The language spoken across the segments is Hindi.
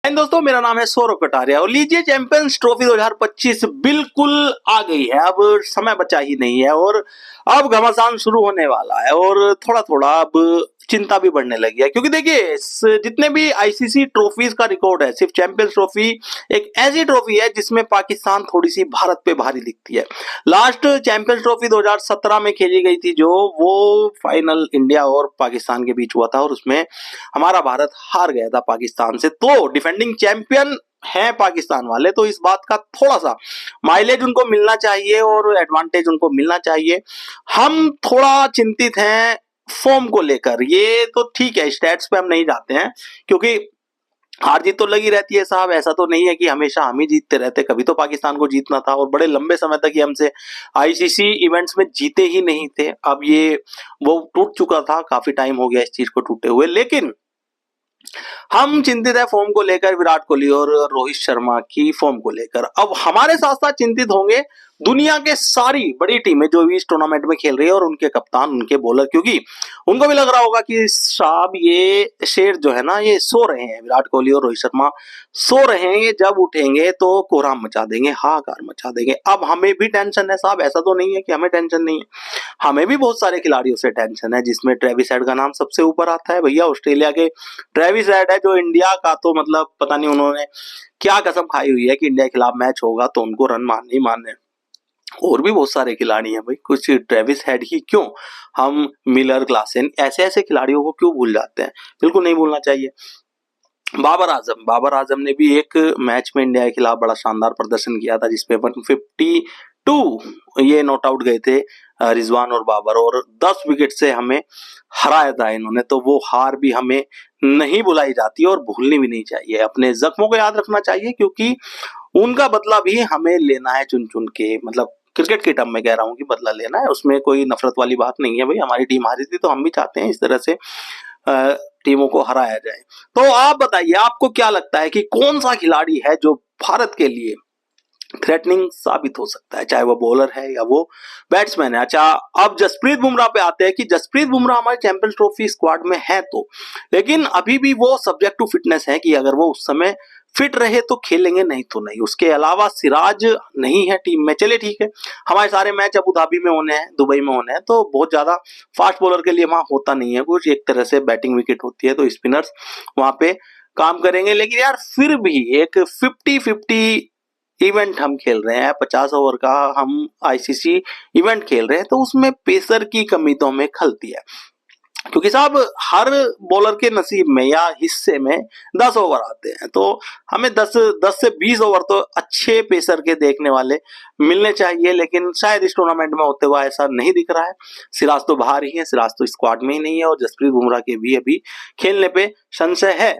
दोस्तों, मेरा नाम है सौरभ कटारिया और लीजिए चैंपियंस ट्रॉफी 2025 बिल्कुल आ गई है। अब समय बचा ही नहीं है और अब घमासान शुरू होने वाला है और थोड़ा थोड़ा अब चिंता भी बढ़ने लगी है, क्योंकि देखिए जितने भी आईसीसी ट्रॉफीज का रिकॉर्ड है, सिर्फ चैंपियंस ट्रॉफी एक ऐसी ट्रॉफी है जिसमें पाकिस्तान थोड़ी सी भारत पे भारी दिखती है। लास्ट चैंपियंस ट्रॉफी 2017 में खेली गई थी, जो वो फाइनल इंडिया और पाकिस्तान के बीच हुआ था और उसमें हमारा भारत हार गया था पाकिस्तान से। तो डिफेंडिंग चैंपियन है पाकिस्तान वाले, तो इस बात का थोड़ा सा माइलेज उनको मिलना चाहिए और एडवांटेज उनको मिलना चाहिए। हम थोड़ा चिंतित हैं फॉर्म को लेकर। ये तो ठीक है, स्टैट्स पे हम नहीं जाते हैं क्योंकि हार जीत तो लगी रहती है साहब। ऐसा तो नहीं है कि हमेशा हम ही जीतते रहते, कभी तो पाकिस्तान को जीतना था और बड़े लंबे समय तक ये हमसे आईसीसी इवेंट्स में जीते ही नहीं थे। अब ये वो टूट चुका था, काफी टाइम हो गया इस चीज को टूटे हुए, लेकिन हम चिंतित है फॉर्म को लेकर, विराट कोहली और रोहित शर्मा की फॉर्म को लेकर। अब हमारे साथ साथ चिंतित होंगे दुनिया के सारी बड़ी टीमें जो भी इस टूर्नामेंट में खेल रही है और उनके कप्तान, उनके बॉलर, क्योंकि उनको भी लग रहा होगा कि साहब ये शेर जो है ना, ये सो रहे हैं, विराट कोहली और रोहित शर्मा सो रहे हैं, ये जब उठेंगे तो कोहराम मचा देंगे, हाहाकार मचा देंगे। अब हमें भी टेंशन है साहब, ऐसा तो नहीं है कि हमें टेंशन नहीं है, हमें भी बहुत सारे खिलाड़ियों से टेंशन है, जिसमें ट्रेविस हेड का नाम सबसे ऊपर आता है। भैया ऑस्ट्रेलिया के ट्रेविस हेड है जो इंडिया का, तो मतलब पता नहीं उन्होंने क्या कसम खाई हुई है कि इंडिया के खिलाफ मैच होगा तो उनको रन मारने ही मारने। और भी बहुत सारे खिलाड़ी हैं भाई, कुछ ट्रेविस हेड ही क्यों, हम मिलर, क्लासेन, ऐसे ऐसे खिलाड़ियों को क्यों भूल जाते हैं? बिल्कुल नहीं भूलना चाहिए। बाबर आजम ने भी एक मैच में इंडिया के खिलाफ बड़ा शानदार प्रदर्शन किया था, जिसपे 152 ये नॉट आउट गए थे रिजवान और बाबर, और 10 विकेट से हमें हराया था इन्होंने। तो वो हार भी हमें नहीं भुलाई जाती और भूलनी भी नहीं चाहिए। अपने जख्मों को याद रखना चाहिए, क्योंकि उनका बदला भी हमें लेना है चुन चुन के। मतलब क्रिकेट के टर्म में कह रहा हूँ कि बदला लेना है, उसमें कोई नफरत वाली बात नहीं है भाई। हमारी टीम हारी थी तो हम भी चाहते हैं इस तरह से टीमों को हराया जाए। तो आप बताइए, आपको क्या लगता है कि कौन सा खिलाड़ी है जो भारत के लिए थ्रेटनिंग साबित हो सकता है, चाहे वो बॉलर है या वो बैट्समैन है? अच्छा, अब जसप्रीत बुमराह पे आते हैं कि जसप्रीत बुमराह हमारे चैंपियंस ट्रॉफी स्क्वाड में है तो, लेकिन अभी भी वो सब्जेक्ट टू फिटनेस है कि अगर वो उस समय फिट रहे तो खेलेंगे, नहीं तो नहीं। उसके अलावा सिराज नहीं है टीम में। चलिए ठीक है, हमारे सारे मैच अबू धाबी में होने हैं, दुबई में होने हैं, तो बहुत ज्यादा फास्ट बॉलर के लिए वहां होता नहीं है कुछ, एक तरह से बैटिंग विकेट होती है, तो स्पिनर्स वहां पे काम करेंगे। लेकिन यार फिर भी एक 50-50 इवेंट हम खेल रहे हैं, 50 ओवर का हम आईसीसी इवेंट खेल रहे हैं, तो उसमें पेसर की कमी तो हमें खलती है, क्योंकि साहब हर बॉलर के नसीब में या हिस्से में 10 ओवर आते हैं, तो हमें 10 से 20 ओवर तो अच्छे पेसर के देखने वाले मिलने चाहिए। लेकिन शायद इस टूर्नामेंट में होते हुआ ऐसा नहीं दिख रहा है। सिराज तो बाहर ही है, सिराज तो स्क्वाड में ही नहीं है, और जसप्रीत बुमराह के भी अभी खेलने पे संशय है।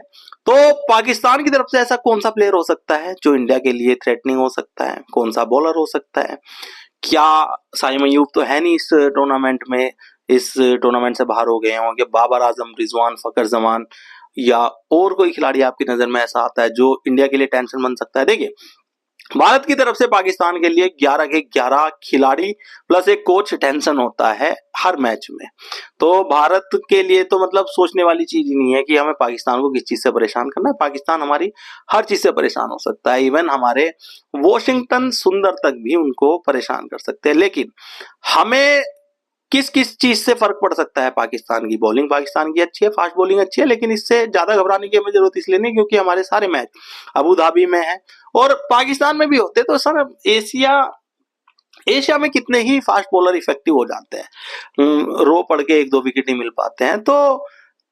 तो पाकिस्तान की तरफ से ऐसा कौन सा प्लेयर हो सकता है जो इंडिया के लिए थ्रेटनिंग हो सकता है? कौन सा बॉलर हो सकता है? क्या साइम अयूब तो है नहीं इस टूर्नामेंट में, इस टूर्नामेंट से बाहर हो गए होंगे? बाबर आजम, रिजवान, फकर जमान या और कोई खिलाड़ी आपकी नजर में ऐसा आता है जो इंडिया के लिए टेंशन बन सकता है? देखिए, भारत की तरफ से पाकिस्तान के लिए 11 के 11 खिलाड़ी प्लस एक कोच टेंशन होता है हर मैच में। तो भारत के लिए तो मतलब सोचने वाली चीज ही नहीं है कि हमें पाकिस्तान को किस चीज से परेशान करना है। पाकिस्तान हमारी हर चीज से परेशान हो सकता है, इवन हमारे वॉशिंगटन सुंदर तक भी उनको परेशान कर सकते हैं। लेकिन हमें किस किस चीज से फर्क पड़ सकता है? पाकिस्तान की बॉलिंग, पाकिस्तान की अच्छी है, फास्ट बॉलिंग अच्छी है, लेकिन इससे ज्यादा घबराने की हमें जरूरत इसलिए नहीं क्योंकि हमारे सारे मैच अबू धाबी में है और पाकिस्तान में भी होते। तो सर एशिया में कितने ही फास्ट बॉलर इफेक्टिव हो जाते हैं, रो पड़ के 1-2 विकेट ही मिल पाते हैं। तो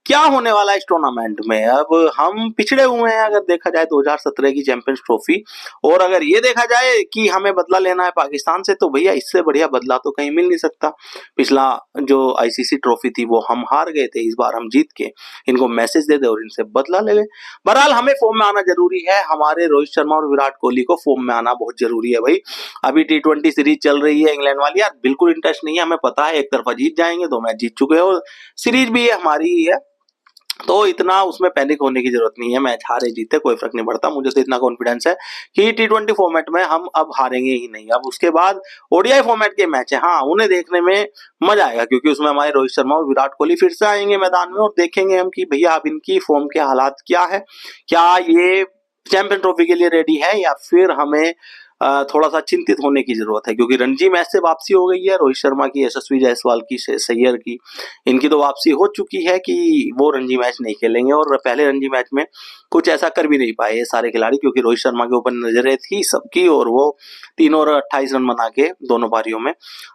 क्या होने वाला है इस टूर्नामेंट में? अब हम पिछड़े हुए हैं अगर देखा जाए 2017 की चैंपियंस ट्रॉफी, और अगर ये देखा जाए कि हमें बदला लेना है पाकिस्तान से, तो भैया इससे बढ़िया बदला तो कहीं मिल नहीं सकता। पिछला जो आईसीसी ट्रॉफी थी वो हम हार गए थे, इस बार हम जीत के इनको मैसेज दे दे और इनसे बदला ले ले। बहरहाल हमें फॉर्म में आना जरूरी है, हमारे रोहित शर्मा और विराट कोहली को फॉर्म में आना बहुत जरूरी है भाई। अभी T20 सीरीज चल रही है इंग्लैंड वाली, यार बिल्कुल इंटरेस्ट नहीं है, हमें पता है एक तरफा जीत जाएंगे, 2 मैच जीत चुके हैं और सीरीज भी ये हमारी ही है, तो इतना उसमें पैनिक होने की जरूरत नहीं है। मैच हारे जीते कोई फर्क नहीं पड़ता, मुझे तो इतना कॉन्फिडेंस है कि T20 फॉर्मेट में हम अब हारेंगे ही नहीं। अब उसके बाद ओडीआई फॉर्मेट के मैच है, हाँ उन्हें देखने में मजा आएगा, क्योंकि उसमें हमारे रोहित शर्मा और विराट कोहली फिर से आएंगे मैदान में और देखेंगे हम कि भैया अब इनकी फॉर्म के हालात क्या है, क्या ये चैंपियन ट्रॉफी के लिए रेडी है या फिर हमें थोड़ा सा चिंतित होने की जरूरत है, क्योंकि रणजी मैच से वापसी हो गई है रोहित शर्मा की, यशस्वी जायसवाल की, सैय्यर की, इनकी तो वापसी हो चुकी है कि वो रणजी मैच नहीं खेलेंगे। और पहले रणजी मैच में कुछ ऐसा कर भी नहीं पाए ये सारे खिलाड़ी, क्योंकि रोहित शर्मा के ऊपर नजरें थी सबकी और वो 3 और 28 रन बना के दोनों पारियों में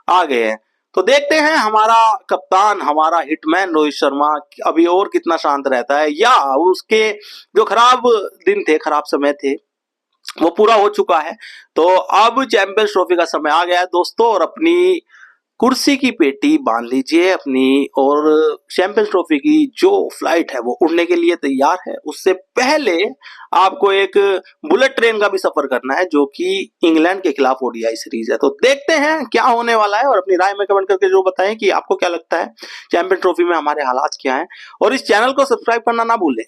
आ गए हैं। तो देखते हैं हमारा कप्तान, हमारा हिटमैन रोहित शर्मा अभी और कितना शांत रहता है, या उसके जो खराब दिन थे, खराब समय थे, वो पूरा हो चुका है। तो अब चैंपियंस ट्रॉफी का समय आ गया है दोस्तों, और अपनी कुर्सी की पेटी बांध लीजिए अपनी, और चैंपियंस ट्रॉफी की जो फ्लाइट है वो उड़ने के लिए तैयार है। उससे पहले आपको एक बुलेट ट्रेन का भी सफर करना है, जो कि इंग्लैंड के खिलाफ ओडीआई सीरीज है। तो देखते हैं क्या होने वाला है, और अपनी राय में कमेंट करके जो बताएं कि आपको क्या लगता है चैंपियन ट्रॉफी में हमारे हालात क्या हैं, और इस चैनल को सब्सक्राइब करना ना भूलें।